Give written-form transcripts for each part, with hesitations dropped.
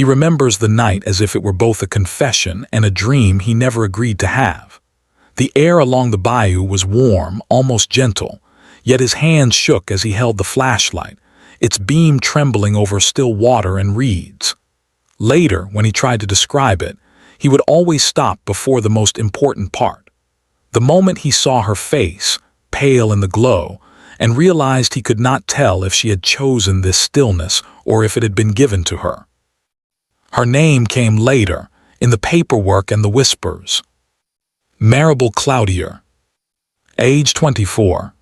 He remembers the night as if it were both a confession and a dream he never agreed to have. The air along the bayou was warm, almost gentle, yet his hands shook as he held the flashlight, its beam trembling over still water and reeds. Later, when he tried to describe it, he would always stop before the most important part. The moment he saw her face, pale in the glow, and realized he could not tell if she had chosen this stillness or if it had been given to her. Her name came later, in the paperwork and the whispers. Maribel Cloutier. Age 24.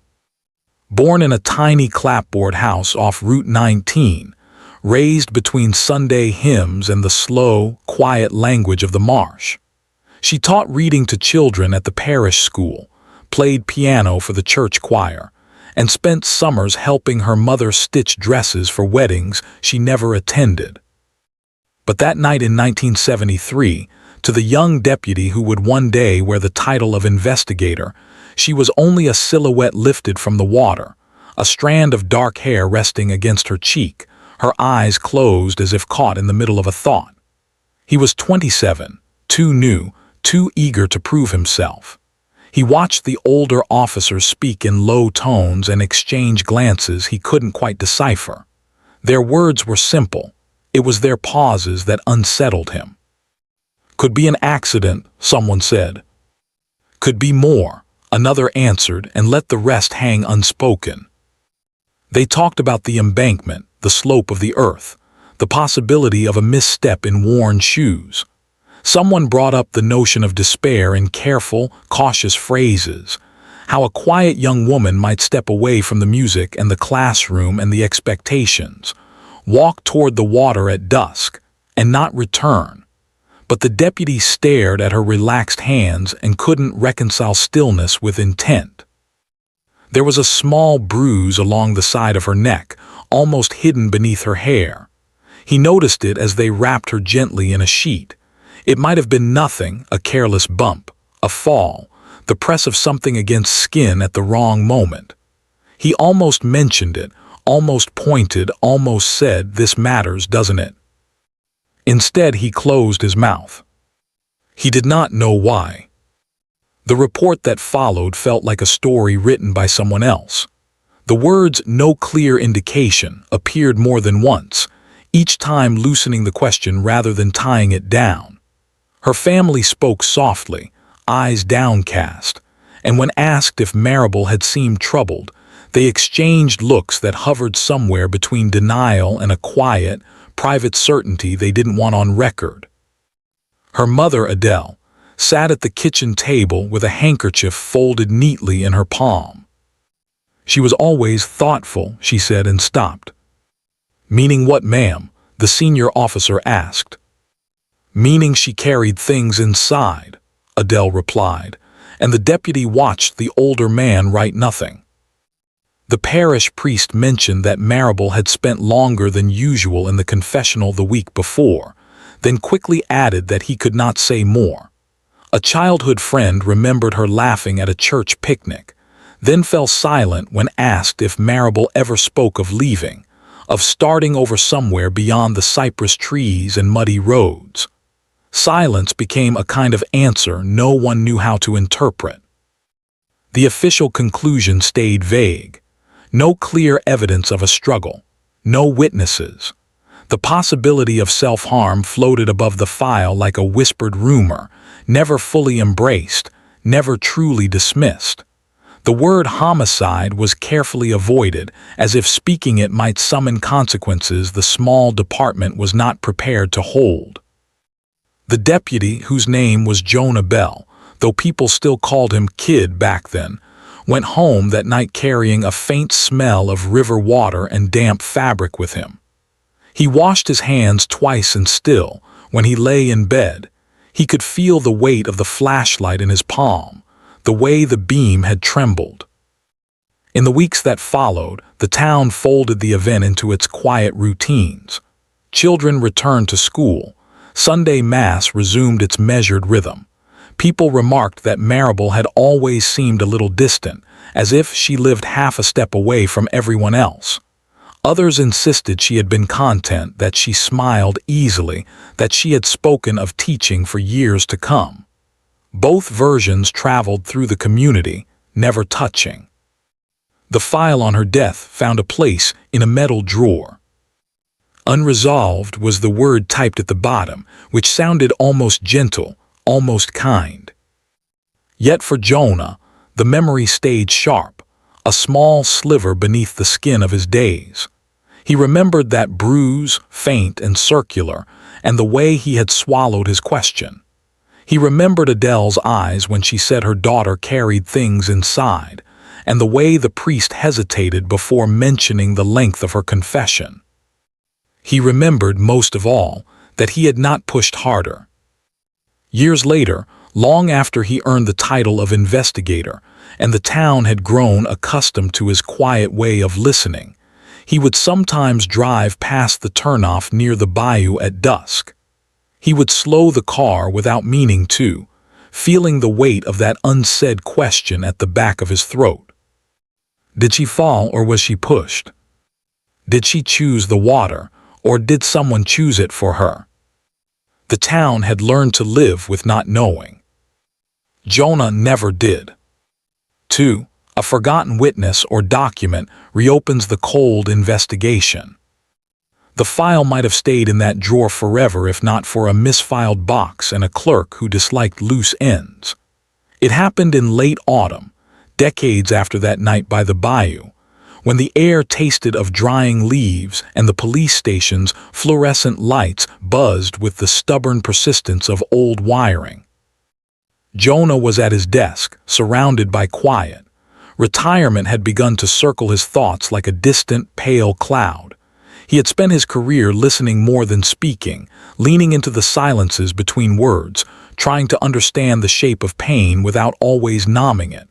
Born in a tiny clapboard house off Route 19, raised between Sunday hymns and the slow, quiet language of the marsh. She taught reading to children at the parish school, played piano for the church choir, and spent summers helping her mother stitch dresses for weddings she never attended. But that night in 1973, to the young deputy who would one day wear the title of investigator, she was only a silhouette lifted from the water, a strand of dark hair resting against her cheek, her eyes closed as if caught in the middle of a thought. He was 27, too new, too eager to prove himself. He watched the older officers speak in low tones and exchange glances he couldn't quite decipher. Their words were simple. It was their pauses that unsettled him. Could be an accident, someone said. Could be more, another answered, and let the rest hang unspoken. They talked about the embankment, the slope of the earth, the possibility of a misstep in worn shoes. Someone brought up the notion of despair in careful, cautious phrases, how a quiet young woman might step away from the music and the classroom and the expectations, walk toward the water at dusk, and not return. But the deputy stared at her relaxed hands and couldn't reconcile stillness with intent. There was a small bruise along the side of her neck, almost hidden beneath her hair. He noticed it as they wrapped her gently in a sheet. It might have been nothing, a careless bump, a fall, the press of something against skin at the wrong moment. He almost mentioned it, almost pointed, almost said, "This matters, doesn't it?" Instead, he closed his mouth. He did not know why. The report that followed felt like a story written by someone else. The words "no clear indication" appeared more than once, each time loosening the question rather than tying it down. Her family spoke softly, eyes downcast, and when asked if Maribel had seemed troubled, they exchanged looks that hovered somewhere between denial and a quiet, private certainty they didn't want on record. Her mother, Adele, sat at the kitchen table with a handkerchief folded neatly in her palm. She was always thoughtful, she said, and stopped. "Meaning what, ma'am?" the senior officer asked. "Meaning she carried things inside," Adele replied, and the deputy watched the older man write nothing. The parish priest mentioned that Maribel had spent longer than usual in the confessional the week before, then quickly added that he could not say more. A childhood friend remembered her laughing at a church picnic, then fell silent when asked if Maribel ever spoke of leaving, of starting over somewhere beyond the cypress trees and muddy roads. Silence became a kind of answer no one knew how to interpret. The official conclusion stayed vague. No clear evidence of a struggle. No witnesses. The possibility of self-harm floated above the file like a whispered rumor, never fully embraced, never truly dismissed. The word homicide was carefully avoided, as if speaking it might summon consequences the small department was not prepared to hold. The deputy, whose name was Jonah Bell, though people still called him Kid back then, went home that night carrying a faint smell of river water and damp fabric with him. He washed his hands twice and still, when he lay in bed, he could feel the weight of the flashlight in his palm, the way the beam had trembled. In the weeks that followed, the town folded the event into its quiet routines. Children returned to school. Sunday Mass resumed its measured rhythm. People remarked that Maribel had always seemed a little distant, as if she lived half a step away from everyone else. Others insisted she had been content, that she smiled easily, that she had spoken of teaching for years to come. Both versions traveled through the community, never touching. The file on her death found a place in a metal drawer. Unresolved was the word typed at the bottom, which sounded almost gentle, almost kind. Yet for Jonah, the memory stayed sharp, a small sliver beneath the skin of his days. He remembered that bruise, faint and circular, and the way he had swallowed his question. He remembered Adele's eyes when she said her daughter carried things inside, and the way the priest hesitated before mentioning the length of her confession. He remembered, most of all, that he had not pushed harder. Years later, long after he earned the title of investigator, and the town had grown accustomed to his quiet way of listening, he would sometimes drive past the turnoff near the bayou at dusk. He would slow the car without meaning to, feeling the weight of that unsaid question at the back of his throat. Did she fall, or was she pushed? Did she choose the water, or did someone choose it for her? The town had learned to live with not knowing. Jonah never did. 2. A forgotten witness or document reopens the cold investigation. The file might have stayed in that drawer forever if not for a misfiled box and a clerk who disliked loose ends. It happened in late autumn, decades after that night by the bayou, when the air tasted of drying leaves and the police station's fluorescent lights buzzed with the stubborn persistence of old wiring. Jonah was at his desk, surrounded by quiet. Retirement had begun to circle his thoughts like a distant, pale cloud. He had spent his career listening more than speaking, leaning into the silences between words, trying to understand the shape of pain without always numbing it.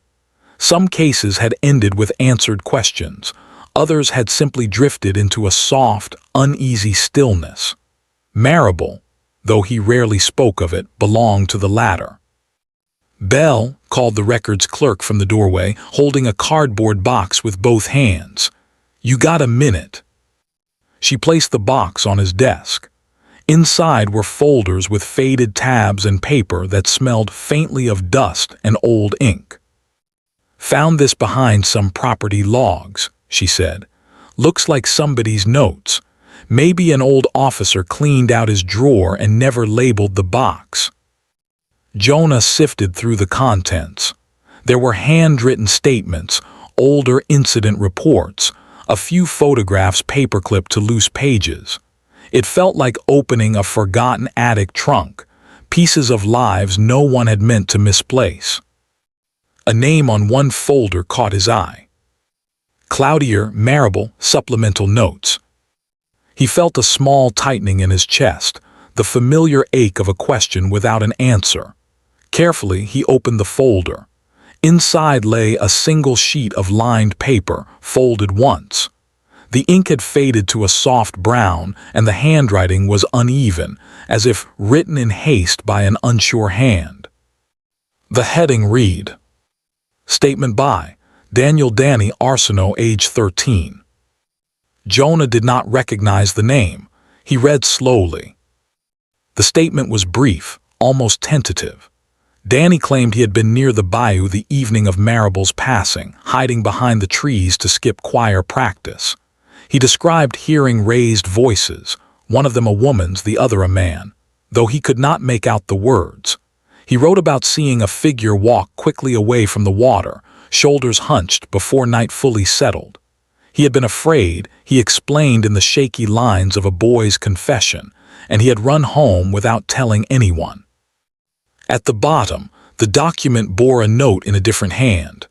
Some cases had ended with answered questions. Others had simply drifted into a soft, uneasy stillness. Maribel, though he rarely spoke of it, belonged to the latter. Bell called the records clerk from the doorway, holding a cardboard box with both hands. "You got a minute?" She placed the box on his desk. Inside were folders with faded tabs and paper that smelled faintly of dust and old ink. "Found this behind some property logs," she said. "Looks like somebody's notes. Maybe an old officer cleaned out his drawer and never labeled the box." Jonah sifted through the contents. There were handwritten statements, older incident reports, a few photographs paperclipped to loose pages. It felt like opening a forgotten attic trunk, pieces of lives no one had meant to misplace. A name on one folder caught his eye. Cloutier, Maribel, supplemental notes. He felt a small tightening in his chest, the familiar ache of a question without an answer. Carefully, he opened the folder. Inside lay a single sheet of lined paper, folded once. The ink had faded to a soft brown, and the handwriting was uneven, as if written in haste by an unsure hand. The heading read, "Statement by Danny Arceneaux, age 13. Jonah did not recognize the name. He read slowly. The statement was brief, almost tentative. Danny claimed he had been near the bayou the evening of Maribel's passing, hiding behind the trees to skip choir practice. He described hearing raised voices, one of them a woman's, the other a man, though he could not make out the words. He wrote about seeing a figure walk quickly away from the water, shoulders hunched before night fully settled. He had been afraid, he explained in the shaky lines of a boy's confession, and he had run home without telling anyone. At the bottom, the document bore a note in a different hand.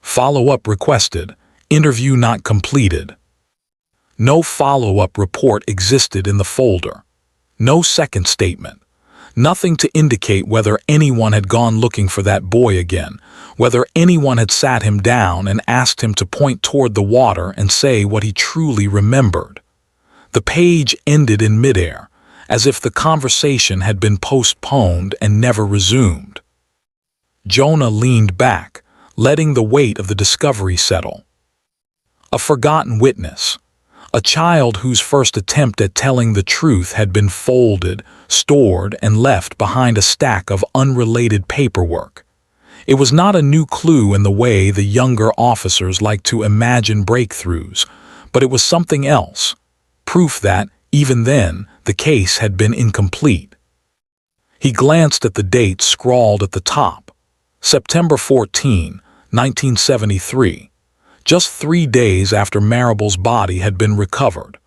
Follow-up requested, interview not completed. No follow-up report existed in the folder. No second statement. Nothing to indicate whether anyone had gone looking for that boy again, whether anyone had sat him down and asked him to point toward the water and say what he truly remembered. The page ended in midair, as if the conversation had been postponed and never resumed. Jonah leaned back, letting the weight of the discovery settle. A forgotten witness, A child whose first attempt at telling the truth had been folded, stored, and left behind a stack of unrelated paperwork. It was not a new clue in the way the younger officers liked to imagine breakthroughs, but it was something else. Proof that, even then, the case had been incomplete. He glanced at the date scrawled at the top. September 14, 1973. Just 3 days after Maribel's body had been recovered.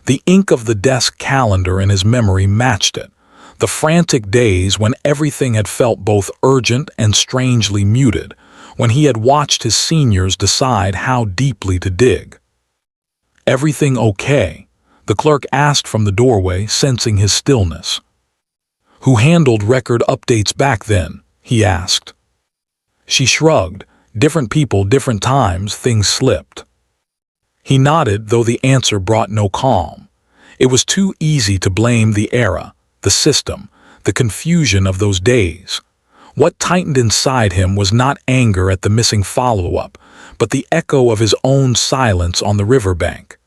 The ink of the desk calendar in his memory matched it. The frantic days when everything had felt both urgent and strangely muted, when he had watched his seniors decide how deeply to dig. "Everything okay?" the clerk asked from the doorway, sensing his stillness. "Who handled record updates back then?" he asked. She shrugged. Different people, different times, things slipped. He nodded, though the answer brought no calm. It was too easy to blame the era, the system, the confusion of those days. What tightened inside him was not anger at the missing follow-up, but the echo of his own silence on the riverbank.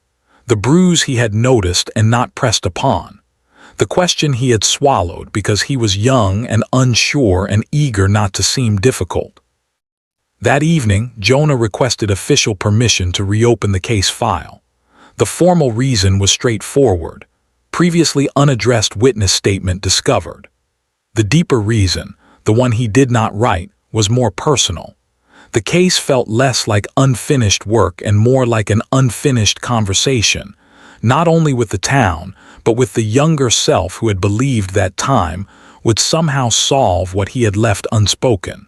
The bruise he had noticed and not pressed upon. The question he had swallowed because he was young and unsure and eager not to seem difficult. That evening, Jonah requested official permission to reopen the case file. The formal reason was straightforward. Previously unaddressed witness statement discovered. The deeper reason, the one he did not write, was more personal. The case felt less like unfinished work and more like an unfinished conversation, not only with the town, but with the younger self who had believed that time would somehow solve what he had left unspoken.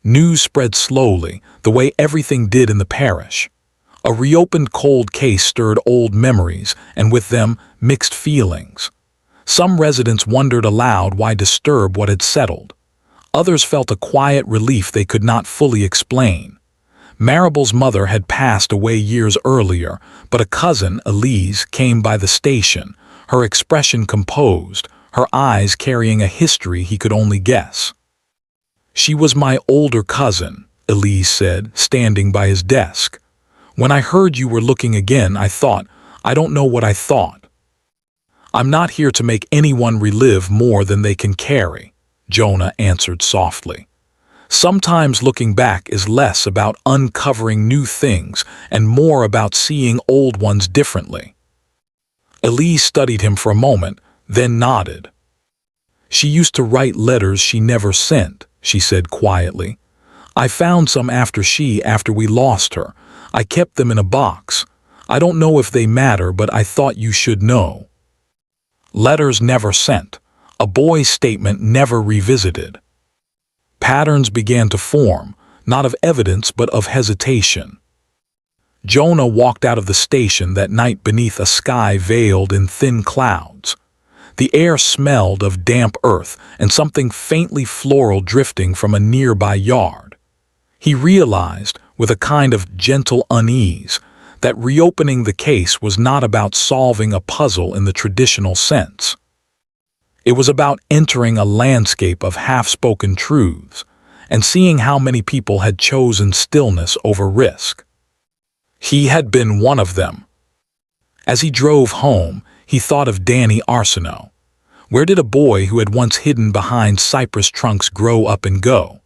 News spread slowly, the way everything did in the parish. A reopened cold case stirred old memories, and with them, mixed feelings. Some residents wondered aloud why disturb what had settled. Others felt a quiet relief they could not fully explain. Maribel's mother had passed away years earlier, but a cousin, Elise, came by the station, her expression composed, her eyes carrying a history he could only guess. "She was my older cousin," Elise said, standing by his desk. "When I heard you were looking again, I don't know what I thought." "I'm not here to make anyone relive more than they can carry," Jonah answered softly. "Sometimes looking back is less about uncovering new things and more about seeing old ones differently." Elise studied him for a moment, then nodded. "She used to write letters she never sent," she said quietly. "I found some after we lost her. I kept them in a box. I don't know if they matter, but I thought you should know." Letters never sent. A boy's statement never revisited. Patterns began to form, not of evidence but of hesitation. Jonah walked out of the station that night beneath a sky veiled in thin clouds. The air smelled of damp earth and something faintly floral drifting from a nearby yard. He realized, with a kind of gentle unease, that reopening the case was not about solving a puzzle in the traditional sense. It was about entering a landscape of half-spoken truths and seeing how many people had chosen stillness over risk. He had been one of them. As he drove home, he thought of Danny Arceneaux. Where did a boy who had once hidden behind cypress trunks grow up and go?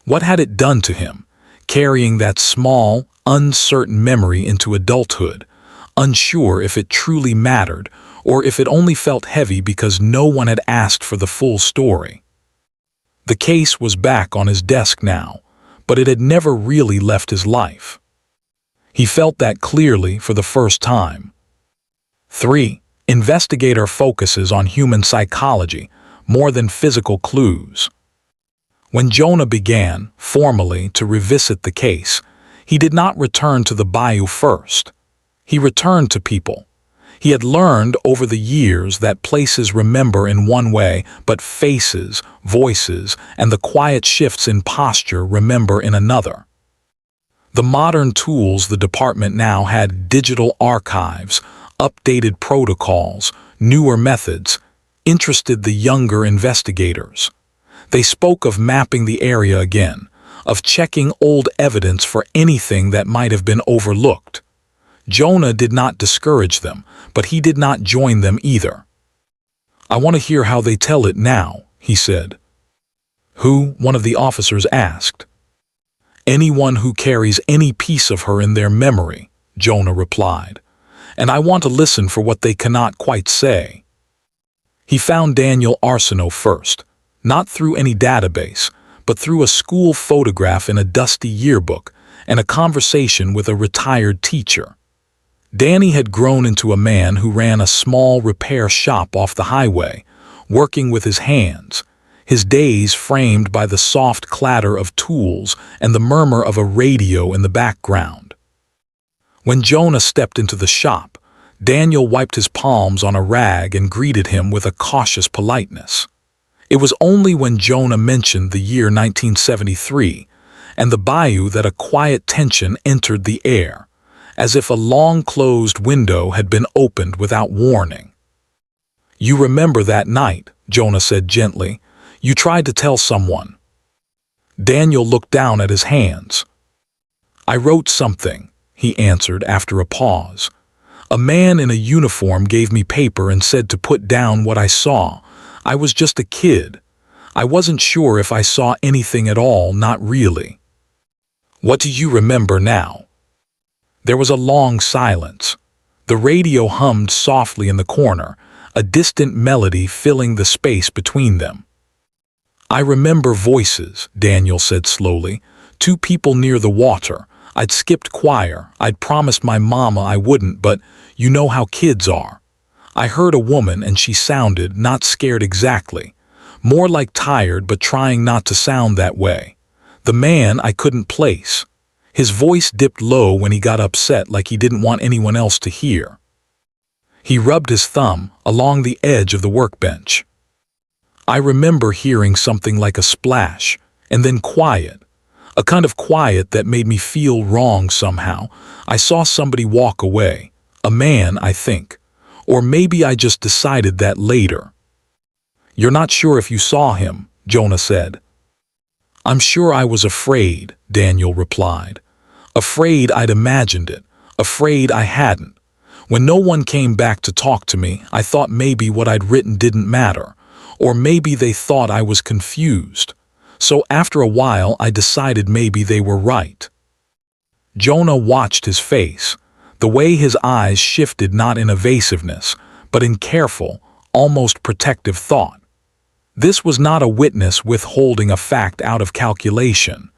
What had it done to him, carrying that small, uncertain memory into adulthood, unsure if it truly mattered or if it only felt heavy because no one had asked for the full story? The case was back on his desk now, but it had never really left his life. He felt that clearly for the first time. 3. Investigator focuses on human psychology more than physical clues. When Jonah began, formally, to revisit the case, he did not return to the Bayou first. He returned to people. He had learned over the years that places remember in one way, but faces, voices, and the quiet shifts in posture remember in another. The modern tools the department now had: digital archives, updated protocols, newer methods, interested the younger investigators. They spoke of mapping the area again, of checking old evidence for anything that might have been overlooked. Jonah did not discourage them, but he did not join them either. "I want to hear how they tell it now," he said. "Who?" one of the officers asked. "Anyone who carries any piece of her in their memory," Jonah replied. "And I want to listen for what they cannot quite say." He found Danny Arceneaux first, not through any database, but through a school photograph in a dusty yearbook and a conversation with a retired teacher. Danny had grown into a man who ran a small repair shop off the highway, working with his hands, his days framed by the soft clatter of tools and the murmur of a radio in the background. When Jonah stepped into the shop, Daniel wiped his palms on a rag and greeted him with a cautious politeness. It was only when Jonah mentioned the year 1973 and the bayou that a quiet tension entered the air, as if a long-closed window had been opened without warning. "You remember that night," Jonah said gently. "You tried to tell someone." Daniel looked down at his hands. "I wrote something," he answered after a pause. "A man in a uniform gave me paper and said to put down what I saw. I was just a kid. I wasn't sure if I saw anything at all, not really." "What do you remember now?" There was a long silence. The radio hummed softly in the corner, a distant melody filling the space between them. "I remember voices," Daniel said slowly. "Two people near the water. I'd skipped choir. I'd promised my mama I wouldn't, but you know how kids are. I heard a woman and she sounded not scared exactly, more like tired but trying not to sound that way. The man I couldn't place. His voice dipped low when he got upset, like he didn't want anyone else to hear." He rubbed his thumb along the edge of the workbench. "I remember hearing something like a splash, and then quiet. A kind of quiet that made me feel wrong somehow. I saw somebody walk away. A man, I think. Or maybe I just decided that later." "You're not sure if you saw him," Jonah said. "I'm sure I was afraid," Daniel replied. "Afraid I'd imagined it. Afraid I hadn't. When no one came back to talk to me, I thought maybe what I'd written didn't matter. Or maybe they thought I was confused. So after a while I decided maybe they were right." Jonah watched his face, the way his eyes shifted not in evasiveness, but in careful, almost protective thought. This was not a witness withholding a fact out of calculation.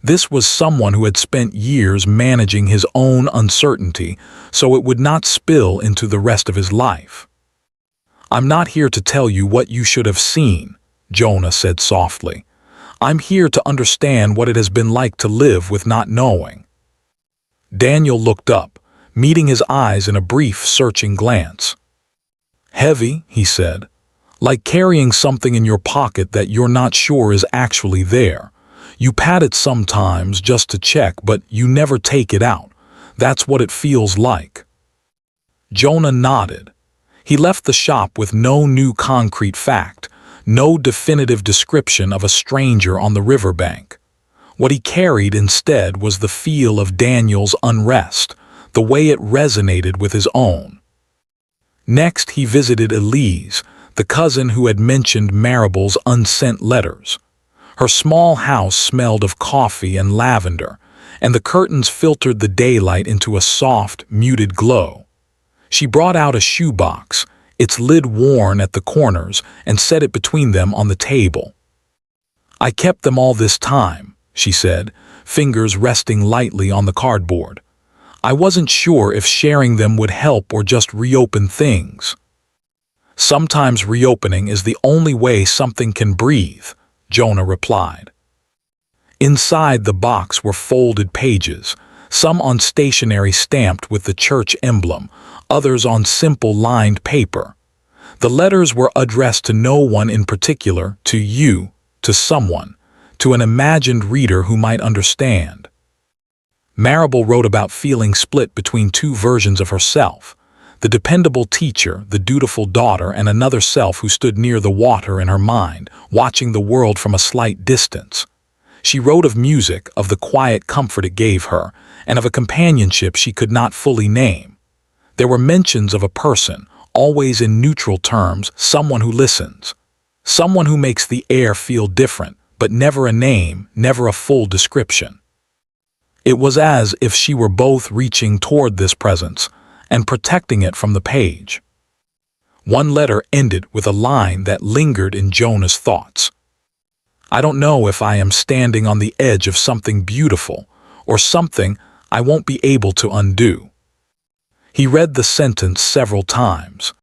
This was someone who had spent years managing his own uncertainty so it would not spill into the rest of his life. "I'm not here to tell you what you should have seen," Jonah said softly. "I'm here to understand what it has been like to live with not knowing." Daniel looked up, meeting his eyes in a brief, searching glance. "Heavy," he said. "Like carrying something in your pocket that you're not sure is actually there. You pat it sometimes just to check, but you never take it out. That's what it feels like." Jonah nodded. He left the shop with no new concrete fact, no definitive description of a stranger on the riverbank. What he carried instead was the feel of Daniel's unrest, the way it resonated with his own. Next he visited Elise, the cousin who had mentioned Maribel's unsent letters. Her small house smelled of coffee and lavender, and the curtains filtered the daylight into a soft, muted glow. She brought out a shoebox, its lid worn at the corners, and set it between them on the table. "I kept them all this time," she said, fingers resting lightly on the cardboard. "I wasn't sure if sharing them would help or just reopen things." "Sometimes reopening is the only way something can breathe," Jonah replied. Inside the box were folded pages, some on stationery stamped with the church emblem, others on simple lined paper. The letters were addressed to no one in particular, to you, to someone, to an imagined reader who might understand. Maribel wrote about feeling split between two versions of herself, the dependable teacher, the dutiful daughter, and another self who stood near the water in her mind, watching the world from a slight distance. She wrote of music, of the quiet comfort it gave her, and of a companionship she could not fully name. There were mentions of a person, always in neutral terms, someone who listens. Someone who makes the air feel different, but never a name, never a full description. It was as if she were both reaching toward this presence and protecting it from the page. One letter ended with a line that lingered in Jonah's thoughts. I don't know if I am standing on the edge of something beautiful or something I won't be able to undo. He read the sentence several times,